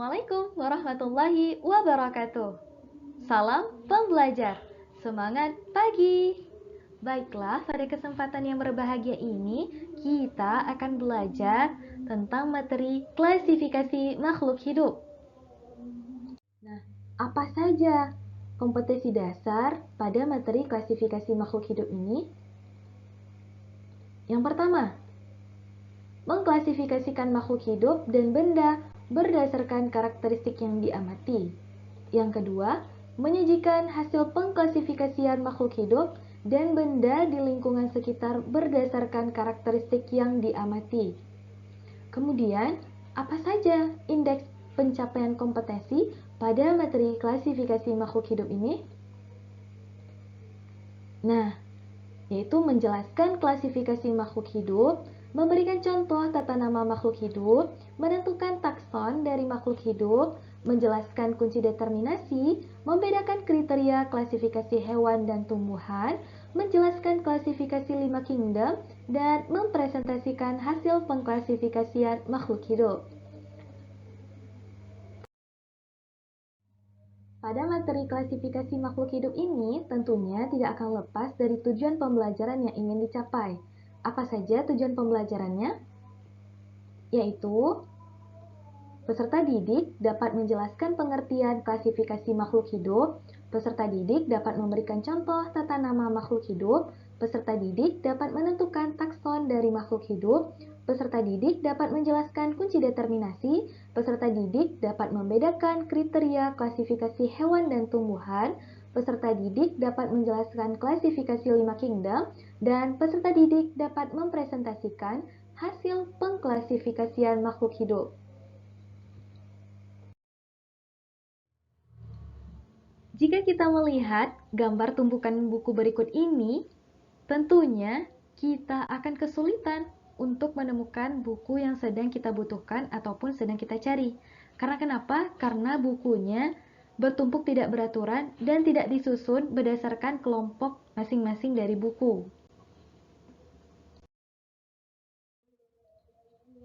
Assalamualaikum warahmatullahi wabarakatuh. Salam pembelajar, semangat pagi. Baiklah, pada kesempatan yang berbahagia ini, kita akan belajar tentang materi klasifikasi makhluk hidup. Nah, apa saja kompetensi dasar pada materi klasifikasi makhluk hidup ini? Yang pertama, mengklasifikasikan makhluk hidup dan benda berdasarkan karakteristik yang diamati. Yang kedua, menyajikan hasil pengklasifikasian makhluk hidup dan benda di lingkungan sekitar berdasarkan karakteristik yang diamati. Kemudian, apa saja indeks pencapaian kompetensi pada materi klasifikasi makhluk hidup ini? Nah, yaitu menjelaskan klasifikasi makhluk hidup, memberikan contoh tata nama makhluk hidup, menentukan takson dari makhluk hidup, menjelaskan kunci determinasi, membedakan kriteria klasifikasi hewan dan tumbuhan, menjelaskan klasifikasi 5 kingdom, dan mempresentasikan hasil pengklasifikasian makhluk hidup. Pada materi klasifikasi makhluk hidup ini tentunya tidak akan lepas dari tujuan pembelajaran yang ingin dicapai. Apa saja tujuan pembelajarannya? Yaitu, peserta didik dapat menjelaskan pengertian klasifikasi makhluk hidup, peserta didik dapat memberikan contoh tata nama makhluk hidup, peserta didik dapat menentukan takson dari makhluk hidup, peserta didik dapat menjelaskan kunci determinasi, peserta didik dapat membedakan kriteria klasifikasi hewan dan tumbuhan, peserta didik dapat menjelaskan klasifikasi 5 kingdom, dan peserta didik dapat mempresentasikan hasil pengklasifikasian makhluk hidup. Jika kita melihat gambar tumpukan buku berikut ini, tentunya kita akan kesulitan untuk menemukan buku yang sedang kita butuhkan ataupun sedang kita cari. Karena kenapa? Karena bukunya bertumpuk tidak beraturan dan tidak disusun berdasarkan kelompok masing-masing dari buku.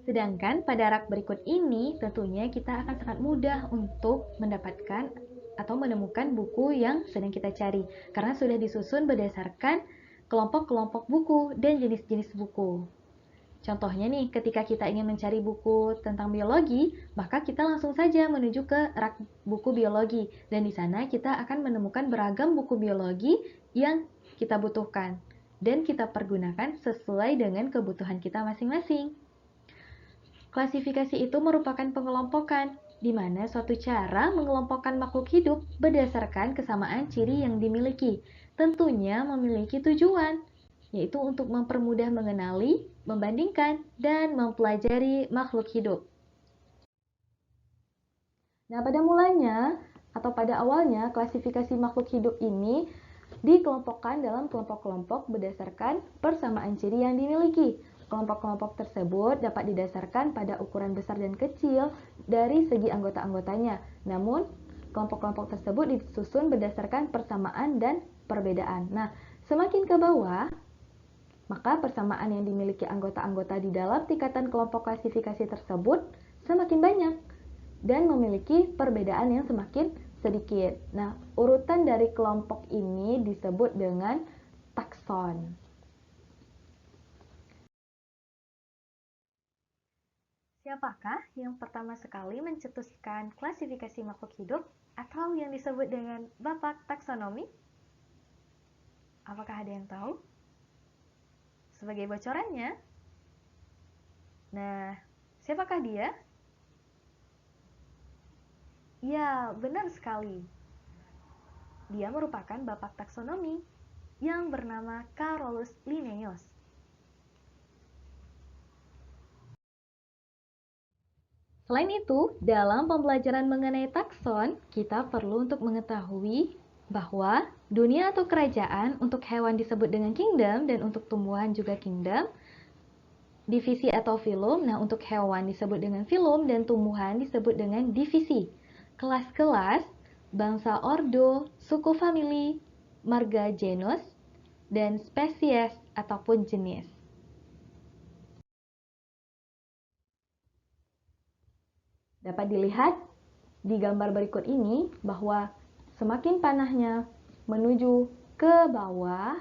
Sedangkan pada rak berikut ini, tentunya kita akan sangat mudah untuk mendapatkan atau menemukan buku yang sedang kita cari, karena sudah disusun berdasarkan kelompok-kelompok buku dan jenis-jenis buku. Contohnya nih, ketika kita ingin mencari buku tentang biologi, maka kita langsung saja menuju ke rak buku biologi, dan di sana kita akan menemukan beragam buku biologi yang kita butuhkan, dan kita pergunakan sesuai dengan kebutuhan kita masing-masing. Klasifikasi itu merupakan pengelompokan, di mana suatu cara mengelompokkan makhluk hidup berdasarkan kesamaan ciri yang dimiliki, tentunya memiliki tujuan, yaitu untuk mempermudah mengenali, membandingkan, dan mempelajari makhluk hidup. Nah, pada mulanya atau pada awalnya, klasifikasi makhluk hidup ini dikelompokkan dalam kelompok-kelompok berdasarkan persamaan ciri yang dimiliki. Kelompok-kelompok tersebut dapat didasarkan pada ukuran besar dan kecil dari segi anggota-anggotanya. Namun, kelompok-kelompok tersebut disusun berdasarkan persamaan dan perbedaan. Nah, semakin ke bawah, maka persamaan yang dimiliki anggota-anggota di dalam tingkatan kelompok klasifikasi tersebut semakin banyak dan memiliki perbedaan yang semakin sedikit. Nah, urutan dari kelompok ini disebut dengan takson. Siapakah yang pertama sekali mencetuskan klasifikasi makhluk hidup atau yang disebut dengan Bapak Taksonomi? Apakah ada yang tahu? Sebagai bocorannya, nah, siapakah dia? Ya, benar sekali. Dia merupakan Bapak Taksonomi yang bernama Carolus Linnaeus. Selain itu, dalam pembelajaran mengenai takson, kita perlu untuk mengetahui bahwa dunia atau kerajaan untuk hewan disebut dengan kingdom dan untuk tumbuhan juga kingdom, divisi atau filum, nah untuk hewan disebut dengan filum dan tumbuhan disebut dengan divisi. Kelas-kelas, bangsa ordo, suku famili, marga genus, dan spesies ataupun jenis. Dapat dilihat di gambar berikut ini bahwa semakin panahnya menuju ke bawah,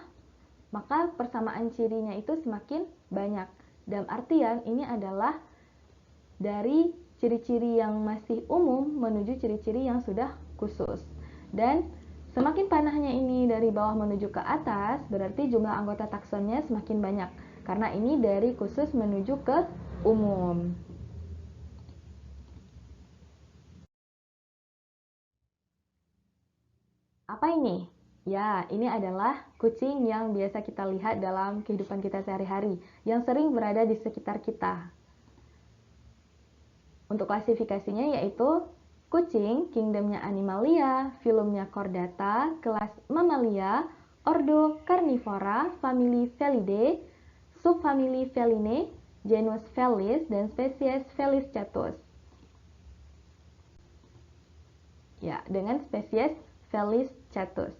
maka persamaan cirinya itu semakin banyak. Dalam artian ini adalah dari ciri-ciri yang masih umum menuju ciri-ciri yang sudah khusus. Dan semakin panahnya ini dari bawah menuju ke atas, berarti jumlah anggota taksonnya semakin banyak. Karena ini dari khusus menuju ke umum. Apa ini? Ya, ini adalah kucing yang biasa kita lihat dalam kehidupan kita sehari-hari, yang sering berada di sekitar kita. Untuk klasifikasinya yaitu kucing, kingdomnya Animalia, filumnya Chordata, kelas Mammalia, ordo Carnivora, famili Felidae, subfamili Feline, genus Felis, dan spesies Felis catus. Ya, dengan spesies Felis catus.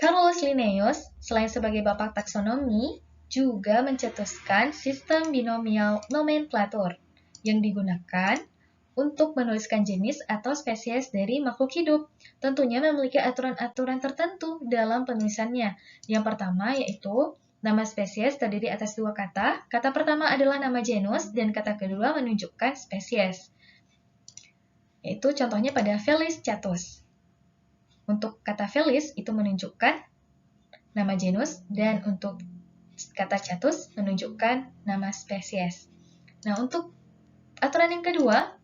Carolus Linnaeus, selain sebagai bapak taksonomi, juga mencetuskan sistem binomial nomenklatur yang digunakan untuk menuliskan jenis atau spesies dari makhluk hidup. Tentunya memiliki aturan-aturan tertentu dalam penulisannya. Yang pertama yaitu nama spesies terdiri atas dua kata. Kata pertama adalah nama genus dan kata kedua menunjukkan spesies. Yaitu contohnya pada Felis catus. Untuk kata Felis itu menunjukkan nama genus dan untuk kata catus menunjukkan nama spesies. Nah, untuk aturan yang kedua,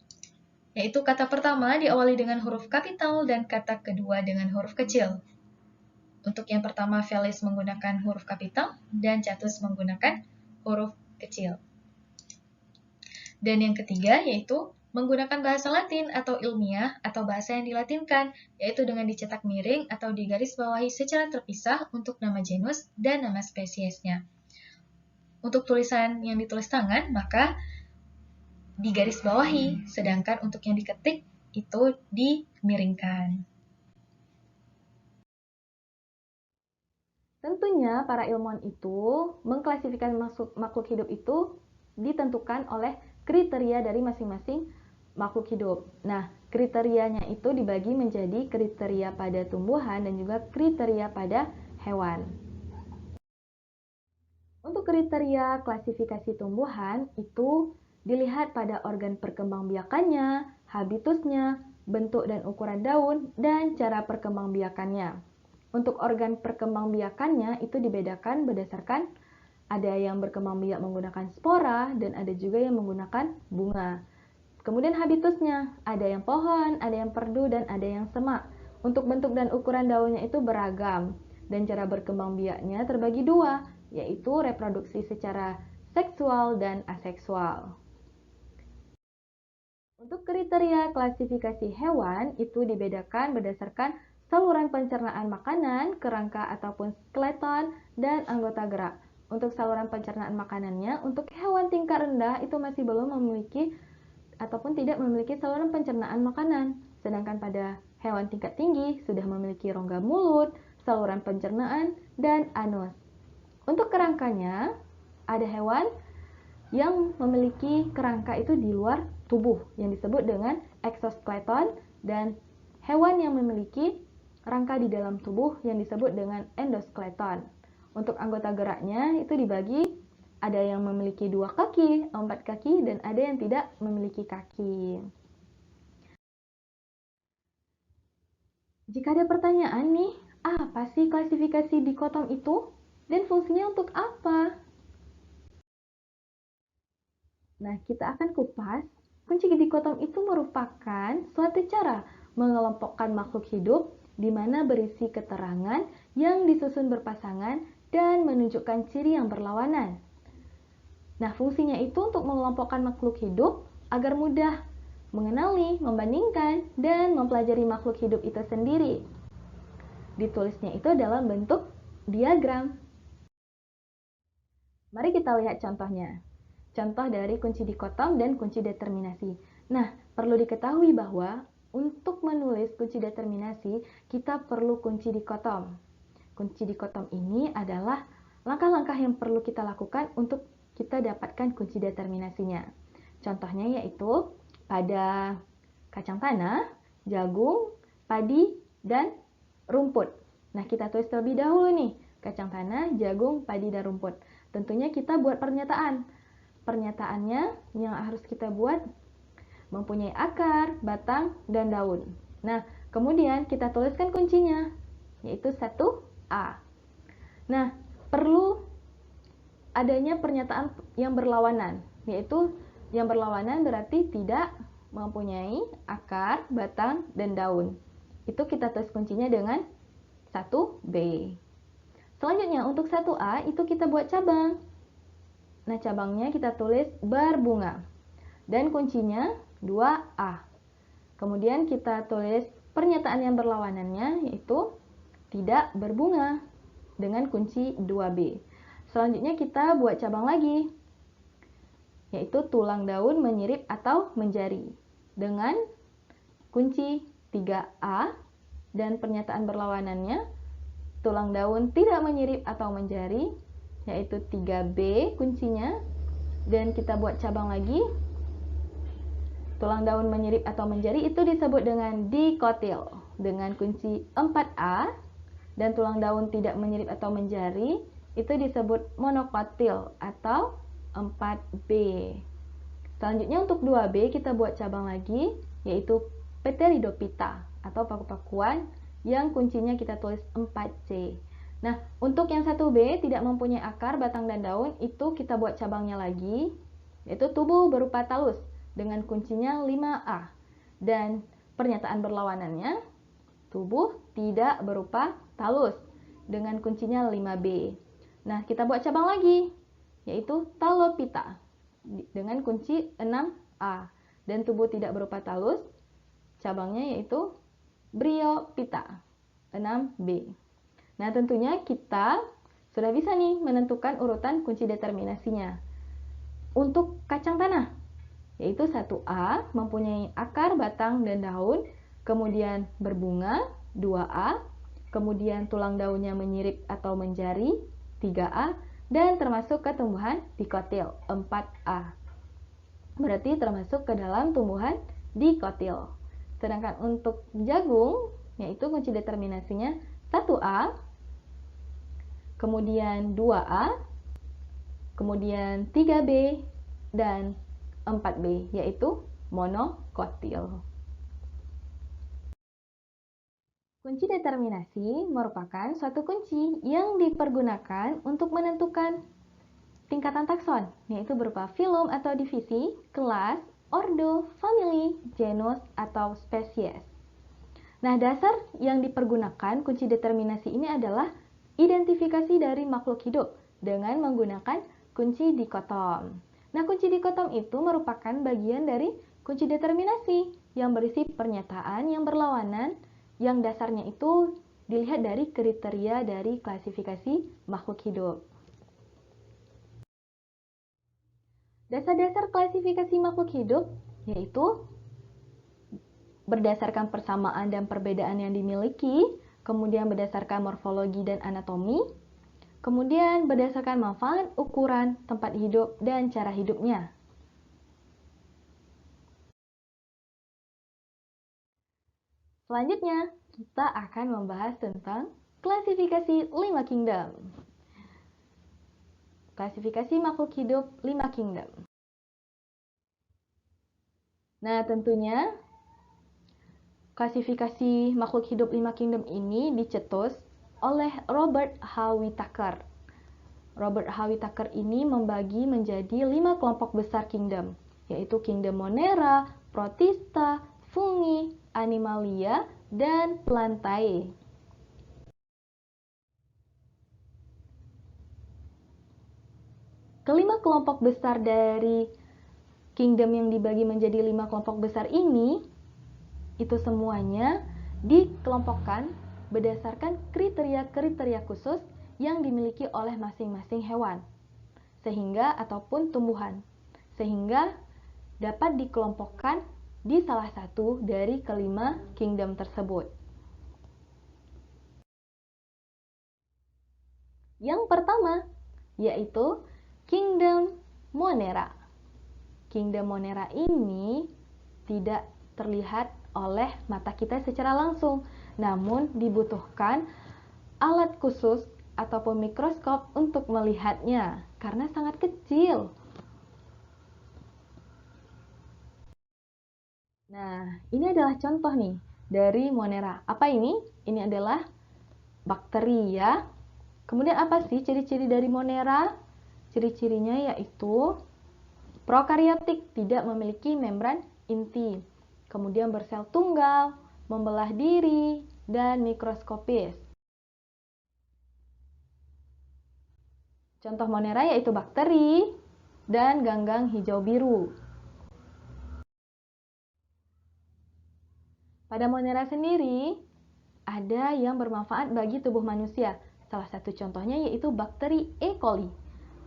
yaitu kata pertama diawali dengan huruf kapital dan kata kedua dengan huruf kecil. Untuk yang pertama, Felis menggunakan huruf kapital dan catus menggunakan huruf kecil. Dan yang ketiga, yaitu menggunakan bahasa Latin atau ilmiah atau bahasa yang dilatinkan, yaitu dengan dicetak miring atau digaris bawahi secara terpisah untuk nama genus dan nama spesiesnya. Untuk tulisan yang ditulis tangan, maka digaris bawahi, sedangkan untuk yang diketik itu dimiringkan. Tentunya para ilmuwan itu mengklasifikasi makhluk hidup itu ditentukan oleh kriteria dari masing-masing makhluk hidup. Nah, kriterianya itu dibagi menjadi kriteria pada tumbuhan dan juga kriteria pada hewan. Untuk kriteria klasifikasi tumbuhan itu dilihat pada organ perkembangbiakannya, habitusnya, bentuk dan ukuran daun, dan cara perkembangbiakannya. Untuk organ perkembangbiakannya itu dibedakan berdasarkan ada yang berkembang biak menggunakan spora dan ada juga yang menggunakan bunga. Kemudian habitusnya, ada yang pohon, ada yang perdu, dan ada yang semak. Untuk bentuk dan ukuran daunnya itu beragam, dan cara berkembang biaknya terbagi dua, yaitu reproduksi secara seksual dan aseksual. Untuk kriteria klasifikasi hewan itu dibedakan berdasarkan saluran pencernaan makanan, kerangka ataupun skeleton, dan anggota gerak. Untuk saluran pencernaan makanannya, untuk hewan tingkat rendah itu masih belum memiliki ataupun tidak memiliki saluran pencernaan makanan. Sedangkan pada hewan tingkat tinggi sudah memiliki rongga mulut, saluran pencernaan, dan anus. Untuk kerangkanya, ada hewan yang memiliki kerangka itu di luar tubuh yang disebut dengan exoskeleton dan hewan yang memiliki rangka di dalam tubuh yang disebut dengan endoskeleton. Untuk anggota geraknya itu dibagi ada yang memiliki 2 kaki, 4 kaki, dan ada yang tidak memiliki kaki. Jika ada pertanyaan nih, apa sih klasifikasi dikotom itu? Dan fungsinya untuk apa? Nah, kita akan kupas. Kunci dikotom itu merupakan suatu cara mengelompokkan makhluk hidup di mana berisi keterangan yang disusun berpasangan dan menunjukkan ciri yang berlawanan. Nah, fungsinya itu untuk mengelompokkan makhluk hidup agar mudah mengenali, membandingkan, dan mempelajari makhluk hidup itu sendiri. Ditulisnya itu dalam bentuk diagram. Mari kita lihat contohnya. Contoh dari kunci dikotom dan kunci determinasi. Nah, perlu diketahui bahwa untuk menulis kunci determinasi, kita perlu kunci dikotom. Kunci dikotom ini adalah langkah-langkah yang perlu kita lakukan untuk kita dapatkan kunci determinasinya. Contohnya yaitu pada kacang tanah, jagung, padi, dan rumput. Nah, kita tulis terlebih dahulu nih, kacang tanah, jagung, padi, dan rumput. Tentunya kita buat pernyataan. Pernyataannya yang harus kita buat mempunyai akar, batang, dan daun. Nah, kemudian kita tuliskan kuncinya, yaitu 1A. Nah, perlu adanya pernyataan yang berlawanan, yaitu yang berlawanan berarti tidak mempunyai akar, batang, dan daun. Itu kita tulis kuncinya dengan 1B. Selanjutnya untuk 1A itu kita buat cabang. Nah, cabangnya kita tulis berbunga. Dan kuncinya 2A. Kemudian kita tulis pernyataan yang berlawanannya yaitu tidak berbunga dengan kunci 2B. Selanjutnya kita buat cabang lagi, yaitu tulang daun menyirip atau menjari dengan kunci 3A dan pernyataan berlawanannya tulang daun tidak menyirip atau menjari, yaitu 3B kuncinya. Dan kita buat cabang lagi, tulang daun menyirip atau menjari itu disebut dengan dikotil dengan kunci 4A, dan tulang daun tidak menyirip atau menjari itu disebut monokotil atau 4B. Selanjutnya untuk 2B kita buat cabang lagi, yaitu Pteridophyta atau paku-pakuan yang kuncinya kita tulis 4C. Nah, untuk yang 1B tidak mempunyai akar, batang, dan daun, itu kita buat cabangnya lagi, yaitu tubuh berupa talus dengan kuncinya 5A. Dan pernyataan berlawanannya, tubuh tidak berupa talus dengan kuncinya 5B. Nah, kita buat cabang lagi, yaitu Talophyta dengan kunci 6A. Dan tubuh tidak berupa talus, cabangnya yaitu Bryophyta 6B. Nah, tentunya kita sudah bisa nih menentukan urutan kunci determinasinya. Untuk kacang tanah, yaitu 1A mempunyai akar, batang, dan daun, kemudian berbunga 2A, kemudian tulang daunnya menyirip atau menjari 3A, dan termasuk ke tumbuhan dikotil 4A. Berarti termasuk ke dalam tumbuhan dikotil. Sedangkan untuk jagung, yaitu kunci determinasinya 1A, kemudian 2A, kemudian 3B, dan 4B, yaitu monokotil. Kunci determinasi merupakan suatu kunci yang dipergunakan untuk menentukan tingkatan takson, yaitu berupa filum atau divisi, kelas, ordo, famili, genus, atau spesies. Nah, dasar yang dipergunakan kunci determinasi ini adalah identifikasi dari makhluk hidup dengan menggunakan kunci dikotom. Nah, kunci dikotom itu merupakan bagian dari kunci determinasi yang berisi pernyataan yang berlawanan yang dasarnya itu dilihat dari kriteria dari klasifikasi makhluk hidup. Dasar-dasar klasifikasi makhluk hidup yaitu berdasarkan persamaan dan perbedaan yang dimiliki, kemudian berdasarkan morfologi dan anatomi, kemudian berdasarkan manfaat, ukuran, tempat hidup, dan cara hidupnya. Selanjutnya, kita akan membahas tentang klasifikasi 5 kingdom. Klasifikasi makhluk hidup 5 kingdom. Nah, tentunya klasifikasi makhluk hidup 5 kingdom ini dicetus oleh Robert H. Whittaker. Robert H. Whittaker ini membagi menjadi 5 kelompok besar kingdom, yaitu kingdom Monera, Protista, Fungi, Animalia, dan Plantae. Kelima kelompok besar dari kingdom yang dibagi menjadi 5 kelompok besar ini itu semuanya dikelompokkan berdasarkan kriteria-kriteria khusus yang dimiliki oleh masing-masing hewan sehingga ataupun tumbuhan sehingga dapat dikelompokkan di salah satu dari kelima kingdom tersebut. Yang pertama yaitu kingdom Monera. Kingdom Monera ini tidak terlihat oleh mata kita secara langsung, namun dibutuhkan alat khusus ataupun mikroskop untuk melihatnya karena sangat kecil. Nah, ini adalah contoh nih dari Monera. Apa ini? Ini adalah bakteri ya. Kemudian apa sih ciri-ciri dari Monera? Ciri-cirinya yaitu prokariotik, tidak memiliki membran inti. Kemudian bersel tunggal, membelah diri, dan mikroskopis. Contoh Monera yaitu bakteri dan ganggang hijau biru. Pada Monera sendiri, ada yang bermanfaat bagi tubuh manusia. Salah satu contohnya yaitu bakteri E. coli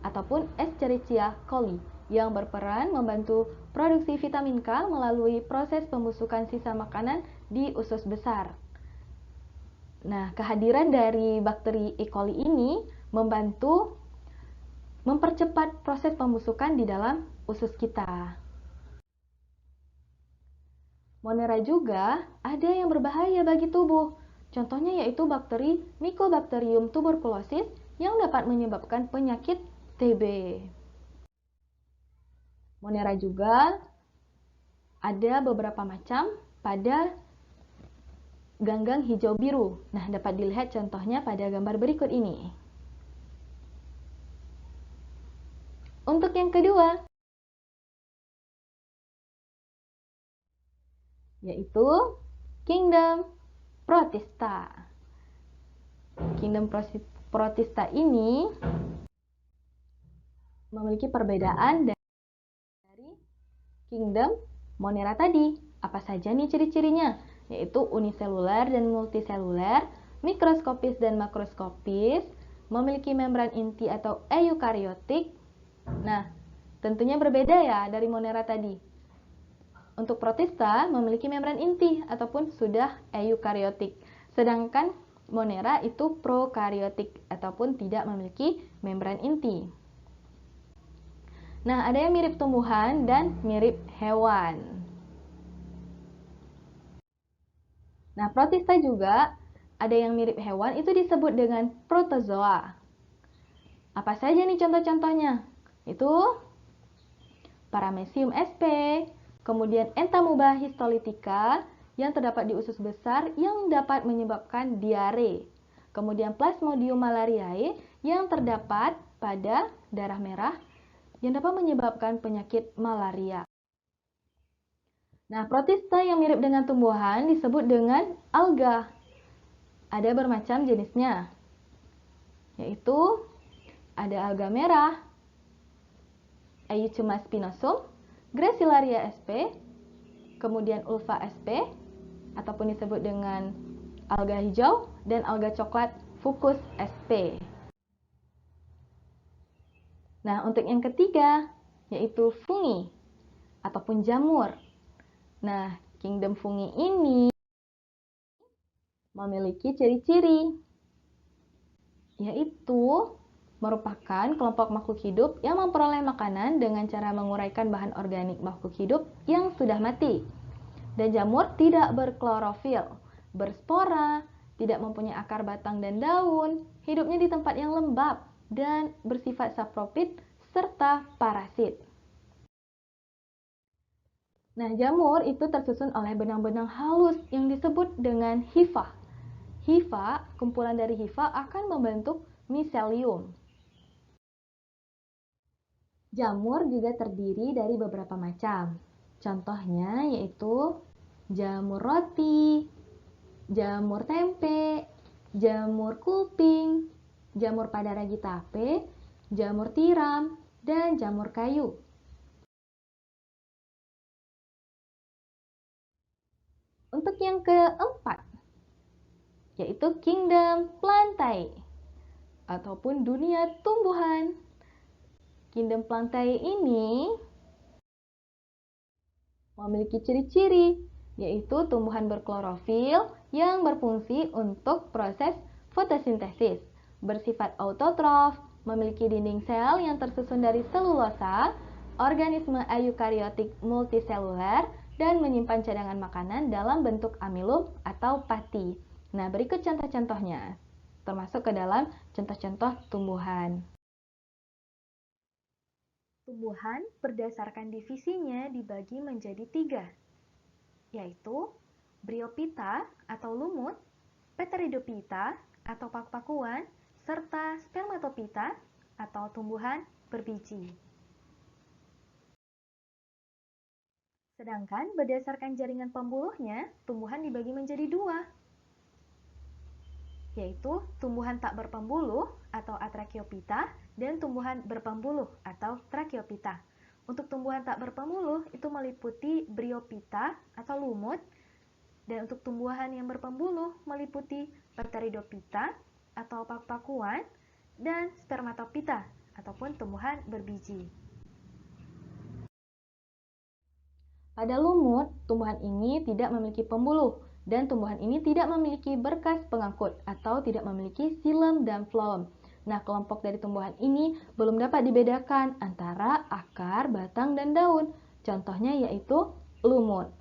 ataupun Escherichia coli yang berperan membantu produksi vitamin K melalui proses pembusukan sisa makanan di usus besar. Nah, kehadiran dari bakteri E. coli ini membantu mempercepat proses pembusukan di dalam usus kita. Monera juga ada yang berbahaya bagi tubuh. Contohnya yaitu bakteri Mycobacterium tuberculosis yang dapat menyebabkan penyakit TB. Monera juga ada beberapa macam pada ganggang hijau biru. Nah, dapat dilihat contohnya pada gambar berikut ini. Untuk yang kedua, yaitu Kingdom Protista. Kingdom Protista ini memiliki perbedaan dari Kingdom Monera tadi. Apa saja nih ciri-cirinya? Yaitu uniseluler dan multiseluler, mikroskopis dan makroskopis, memiliki membran inti atau eukariotik. Nah, tentunya berbeda ya dari Monera tadi. Untuk Protista memiliki membran inti ataupun sudah eukariotik. Sedangkan Monera itu prokariotik ataupun tidak memiliki membran inti. Nah, ada yang mirip tumbuhan dan mirip hewan. Nah, Protista juga ada yang mirip hewan itu disebut dengan protozoa. Apa saja nih contoh-contohnya? Itu Paramecium sp, kemudian Entamuba histolytica yang terdapat di usus besar yang dapat menyebabkan diare. Kemudian Plasmodium malariae yang terdapat pada darah merah yang dapat menyebabkan penyakit malaria. Nah, protista yang mirip dengan tumbuhan disebut dengan alga. Ada bermacam jenisnya, yaitu ada alga merah, Euchuma spinosum, Gracilaria sp, kemudian Ulva sp, ataupun disebut dengan alga hijau, dan alga coklat Fucus sp. Nah, untuk yang ketiga, yaitu fungi, ataupun jamur. Nah, kingdom fungi ini memiliki ciri-ciri, yaitu merupakan kelompok makhluk hidup yang memperoleh makanan dengan cara menguraikan bahan organik makhluk hidup yang sudah mati. Dan jamur tidak berklorofil, berspora, tidak mempunyai akar batang dan daun, hidupnya di tempat yang lembab, dan bersifat saprofit serta parasit. Nah, jamur itu tersusun oleh benang-benang halus yang disebut dengan hifa. Hifa, kumpulan dari hifa akan membentuk miselium. Jamur juga terdiri dari beberapa macam. Contohnya yaitu jamur roti, jamur tempe, jamur kuping, jamur pada ragi tape, jamur tiram, dan jamur kayu. Untuk yang keempat, yaitu kingdom plantae ataupun dunia tumbuhan. Kingdom plantae ini memiliki ciri-ciri, yaitu tumbuhan berklorofil yang berfungsi untuk proses fotosintesis, bersifat autotrof, memiliki dinding sel yang tersusun dari selulosa, organisme eukariotik multiseluler dan menyimpan cadangan makanan dalam bentuk amilum atau pati. Nah, berikut contoh-contohnya, termasuk ke dalam contoh-contoh tumbuhan. Tumbuhan berdasarkan divisinya dibagi menjadi 3, yaitu Bryophyta atau lumut, Pteridophyta atau paku-pakuan, serta Spermatophyta atau tumbuhan berbiji. Sedangkan berdasarkan jaringan pembuluhnya, tumbuhan dibagi menjadi 2, yaitu tumbuhan tak berpembuluh atau Atracheophyta dan tumbuhan berpembuluh atau Tracheophyta. Untuk tumbuhan tak berpembuluh itu meliputi Bryophyta atau lumut, dan untuk tumbuhan yang berpembuluh meliputi Pteridophyta atau paku-pakuan dan Spermatophyta ataupun tumbuhan berbiji. Pada lumut, tumbuhan ini tidak memiliki pembuluh dan tumbuhan ini tidak memiliki berkas pengangkut atau tidak memiliki xilem dan phloem. Nah, kelompok dari tumbuhan ini belum dapat dibedakan antara akar, batang, dan daun. Contohnya yaitu lumut.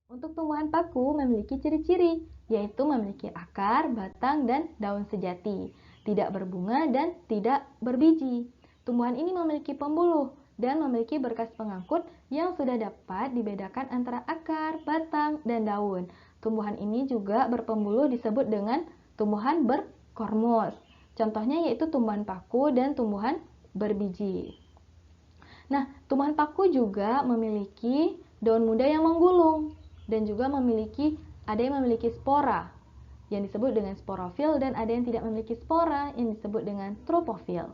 Untuk tumbuhan paku memiliki ciri-ciri, yaitu memiliki akar, batang, dan daun sejati, tidak berbunga dan tidak berbiji. Tumbuhan ini memiliki pembuluh dan memiliki berkas pengangkut yang sudah dapat dibedakan antara akar, batang, dan daun. Tumbuhan ini juga berpembuluh disebut dengan tumbuhan berkormos. Contohnya yaitu tumbuhan paku dan tumbuhan berbiji. Nah, tumbuhan paku juga memiliki daun muda yang menggulung dan juga ada yang memiliki spora yang disebut dengan sporofil dan ada yang tidak memiliki spora yang disebut dengan tropofil.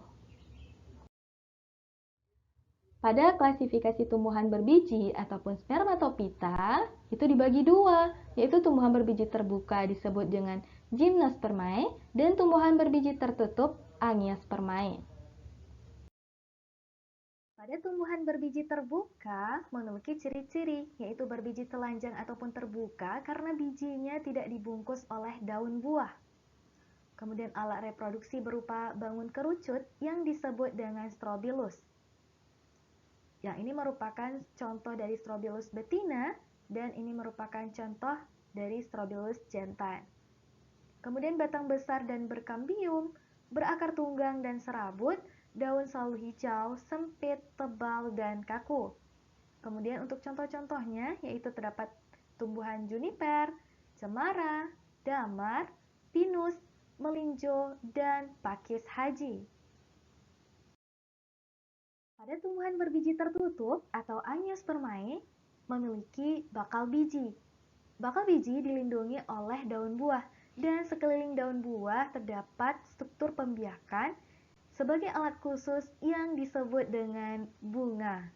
Pada klasifikasi tumbuhan berbiji ataupun Spermatophyta itu dibagi 2, yaitu tumbuhan berbiji terbuka disebut dengan Gymnospermae dan tumbuhan berbiji tertutup Angiospermae. Pada tumbuhan berbiji terbuka memiliki ciri-ciri, yaitu berbiji telanjang ataupun terbuka karena bijinya tidak dibungkus oleh daun buah. Kemudian alat reproduksi berupa bangun kerucut yang disebut dengan strobilus. Yang ini merupakan contoh dari Strobilus betina dan ini merupakan contoh dari Strobilus jantan. Kemudian batang besar dan berkambium, berakar tunggang dan serabut, daun selalu hijau, sempit, tebal, dan kaku. Kemudian untuk contoh-contohnya yaitu terdapat tumbuhan juniper, cemara, damar, pinus, melinjo, dan pakis haji. Pada tumbuhan berbiji tertutup atau Angiospermae memiliki bakal biji. Bakal biji dilindungi oleh daun buah dan sekeliling daun buah terdapat struktur pembiakan sebagai alat khusus yang disebut dengan bunga.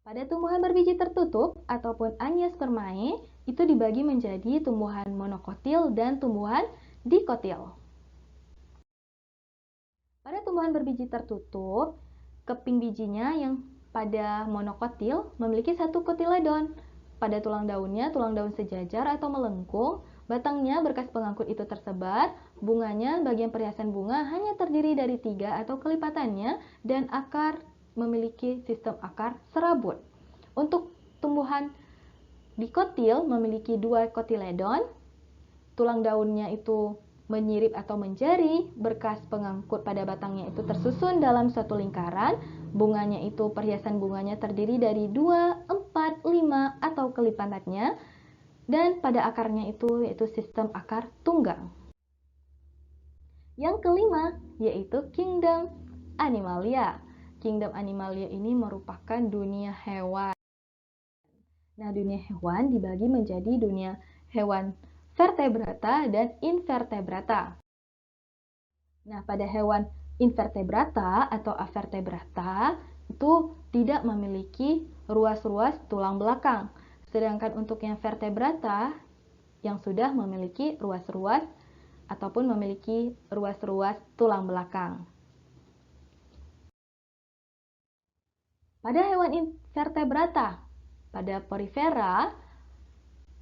Pada tumbuhan berbiji tertutup ataupun Angiospermae itu dibagi menjadi tumbuhan monokotil dan tumbuhan dikotil. Pada tumbuhan berbiji tertutup, keping bijinya yang pada monokotil memiliki satu kotiledon. Pada tulang daun sejajar atau melengkung, batangnya berkas pengangkut itu tersebar, bunganya bagian perhiasan bunga hanya terdiri dari 3 atau kelipatannya, dan akar memiliki sistem akar serabut. Untuk tumbuhan dikotil memiliki 2 kotiledon, tulang daunnya itu menyirip atau menjari, berkas pengangkut pada batangnya itu tersusun dalam suatu lingkaran, bunganya itu perhiasan bunganya terdiri dari 2, 4, 5 atau kelipatannya, dan pada akarnya itu yaitu sistem akar tunggang. Yang kelima yaitu Kingdom Animalia. Kingdom Animalia ini merupakan dunia hewan. Nah, dunia hewan dibagi menjadi dunia hewan vertebrata dan invertebrata. Nah, pada hewan invertebrata atau avertebrata itu tidak memiliki ruas-ruas tulang belakang. Sedangkan untuk yang vertebrata yang sudah memiliki ruas-ruas ataupun memiliki ruas-ruas tulang belakang. Pada hewan invertebrata, pada porifera,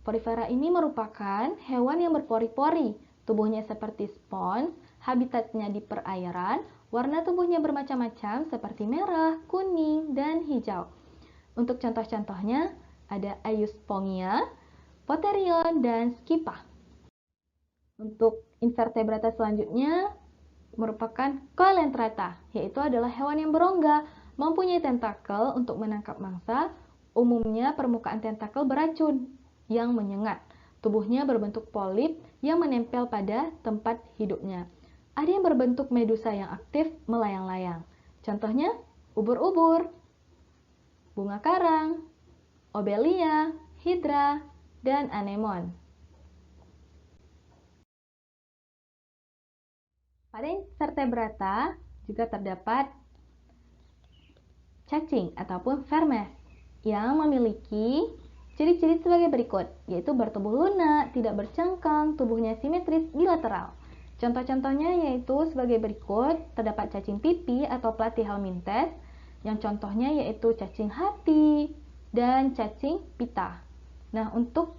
porifera ini merupakan hewan yang berpori-pori, tubuhnya seperti spons, habitatnya di perairan, warna tubuhnya bermacam-macam seperti merah, kuning, dan hijau. Untuk contoh-contohnya ada Euspongia, Potherion, dan Scypha. Untuk invertebrata selanjutnya merupakan Coelenterata, yaitu adalah hewan yang berongga, mempunyai tentakel untuk menangkap mangsa. Umumnya permukaan tentakel beracun yang menyengat. Tubuhnya berbentuk polip yang menempel pada tempat hidupnya. Ada yang berbentuk medusa yang aktif melayang-layang. Contohnya ubur-ubur, bunga karang, obelia, hidra, dan anemon. Pada invertebrata juga terdapat cacing ataupun vermes yang memiliki ciri-ciri sebagai berikut, yaitu bertubuh lunak, tidak bercangkang, tubuhnya simetris bilateral. Contoh-contohnya yaitu sebagai berikut, terdapat cacing pipi atau Platyhelminthes, yang contohnya yaitu cacing hati dan cacing pita. Nah, untuk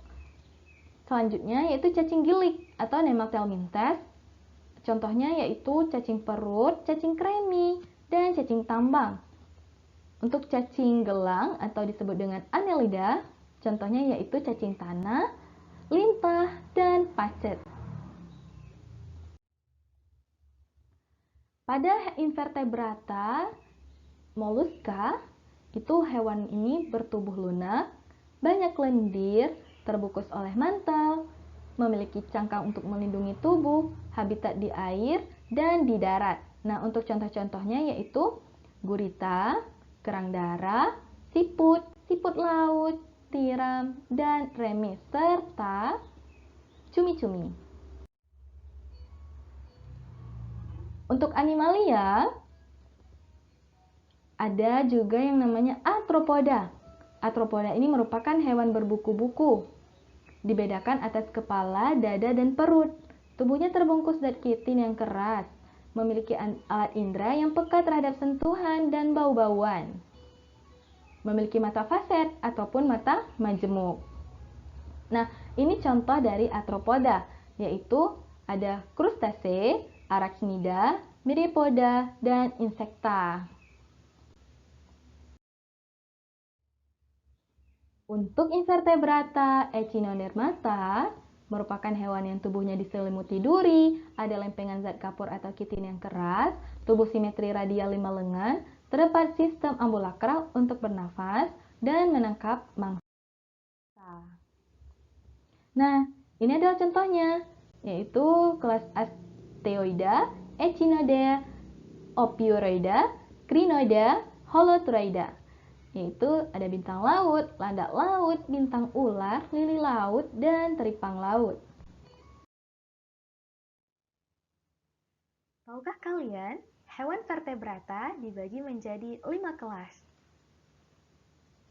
selanjutnya yaitu cacing gilik atau Nemathelminthes. Contohnya yaitu cacing perut, cacing kremi, dan cacing tambang. Untuk cacing gelang atau disebut dengan Annelida, contohnya yaitu cacing tanah, lintah, dan pacet. Pada invertebrata moluska, itu hewan ini bertubuh lunak, banyak lendir, terbungkus oleh mantel, memiliki cangkang untuk melindungi tubuh, habitat di air, dan di darat. Nah, untuk contoh-contohnya yaitu gurita, kerang darah, siput, siput laut, tiram, dan remis, serta cumi-cumi. Untuk animalia, ada juga yang namanya arthropoda. Arthropoda ini merupakan hewan berbuku-buku. Dibedakan atas kepala, dada, dan perut. Tubuhnya terbungkus zat kitin yang keras, memiliki alat indera yang peka terhadap sentuhan dan bau-bauan. Memiliki mata faset ataupun mata majemuk. Nah, ini contoh dari arthropoda, yaitu ada krustase, arachnida, myriapoda, dan insekta. Untuk invertebrata echinodermata, merupakan hewan yang tubuhnya diselimuti duri, ada lempengan zat kapur atau kitin yang keras, tubuh simetri radial 5 lengan, terdapat sistem ambulakral untuk bernafas dan menangkap mangsa. Nah, ini adalah contohnya, yaitu kelas Asteoida, Echinoidea, Ophiuroida, Crinoida, Holoturoida. Yaitu ada bintang laut, landak laut, bintang ular, lili laut, dan teripang laut. Tahukah kalian, hewan vertebrata dibagi menjadi 5 kelas,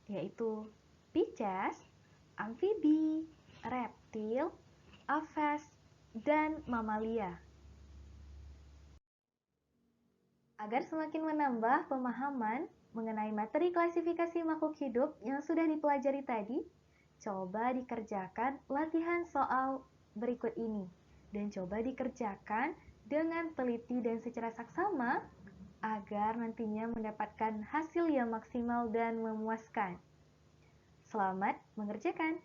yaitu Pisces, amfibi, reptil, aves, dan mamalia. Agar semakin menambah pemahaman mengenai materi klasifikasi makhluk hidup yang sudah dipelajari tadi, coba dikerjakan latihan soal berikut ini dan coba dikerjakan dengan teliti dan secara saksama agar nantinya mendapatkan hasil yang maksimal dan memuaskan. Selamat mengerjakan!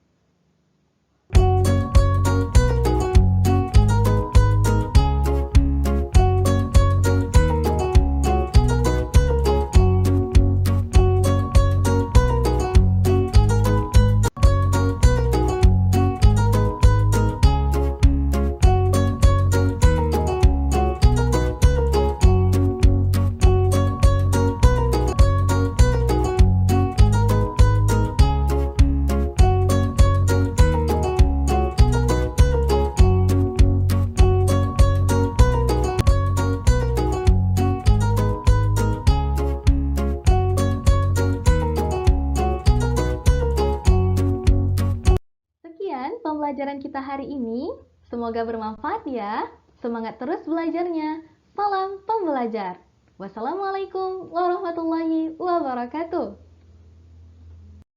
Pembelajaran kita hari ini. Semoga bermanfaat ya. Semangat terus belajarnya. Salam pembelajar. Wassalamualaikum warahmatullahi wabarakatuh.